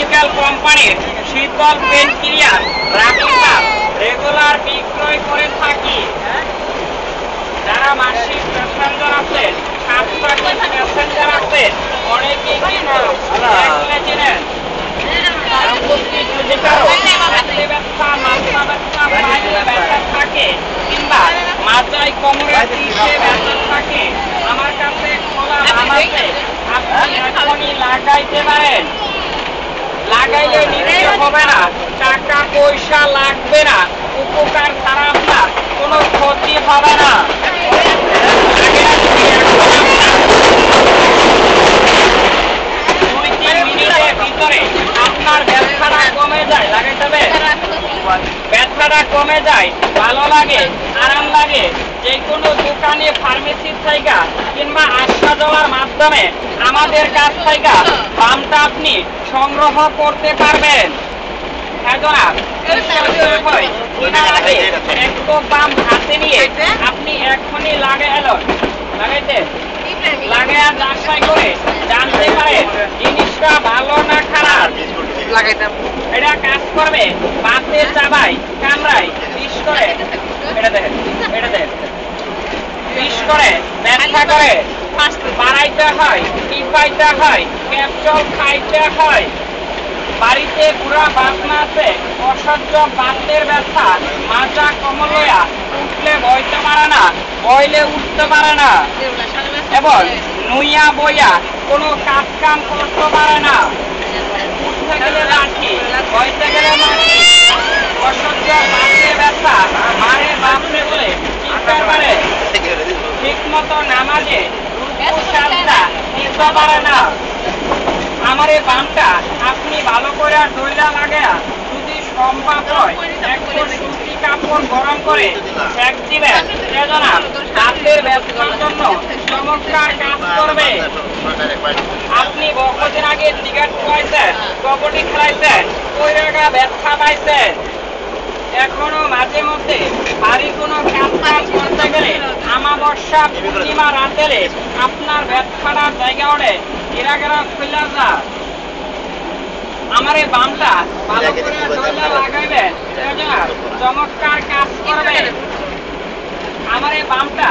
Chemical কোম্পানির শীতল pen clear রাফিসার regular বিক্রয় করে থাকি। যারা মাসিক প্যাসেঞ্জার আছেন, সাপ্তাহিক প্যাসেঞ্জার আছেন, অনেকেই কিন্তু চিনেন। থাকে কিংবা মাথায় কোমরের পিঠে ব্যথা থাকে, আমার কাছে খোলা দাম আছে, আপনি এখনই লাগাইতে পারেন। লাগাইলে নিতে হবে না, টাকা পয়সা লাগবে না, উপকার ছাড়া আপনার কোনো ক্ষতি হবে না। আপনার ব্যথাটা কমে যায়, লাগাইতে হবে, ব্যথাটা কমে যায়, ভালো লাগে, আরাম লাগে। যে কোনো দোকানে ফার্মেসির থেকে কিংবা আশা দেওয়ার মাধ্যমে আমাদের কাছ থেকে বামটা আপনি সংগ্রহ করতে পারবেন। একটু বাম হাতে নিয়ে আপনি এখনই লাগাইতে লাগাইয়া যাচাই করে জানতে পারেন জিনিসটা ভালো না খারাপ। এটা কাজ করবে বাতে চাবাই কামড়াই বিষ করে, এটা দেখেন, এটা দেখেন, বিষ করে ব্যথা করে, বাড়াইতে হয়, টিপাইতে হয়, ক্যাপসুল খাইতে হয়। বাড়িতে পুরা বাসনা আছে, অসহ্য বাতের ব্যথা, মাজা কমলয়া, উঠলে বইতে পারে না, বইলে উঠতে পারে না, এবং নুইয়া বইয়া কোনো কাজ কাম করতে পারে না, উঠতে গেলে লাঠি, বইতে গেলে লাঠি, অসহ্য বাতের ব্যথা, মারে বাপরে বলে চিৎকার করে, ঠিক মতো নামাজে নিতে পারে না। আমার এই বামটা আপনি ভালো করে দইলা লাগা, যদি সম্ভব হয় একটু সুতি কাপড় গরম করে সেক দিবেন, হাতের ব্যথার জন্য চমৎকার কাজ করবে। আপনি বহুদিন আগে টিকেট পাইছেন, কবডি খেলাইছেন, ওই জায়গা ব্যথা পাইছেন, এখনো মাঝে মধ্যে ভারী কোনো কাজ করতে গেলে আমাবস্যা পূর্ণিমা রাতে আপনার ব্যথাটার জায়গা ওড়ে গেরা খুলে যা। আমার এই বামটা ভালো করে দইলা লাগাইবেন, চমৎকার কাজ করবে। আমার এই বামটা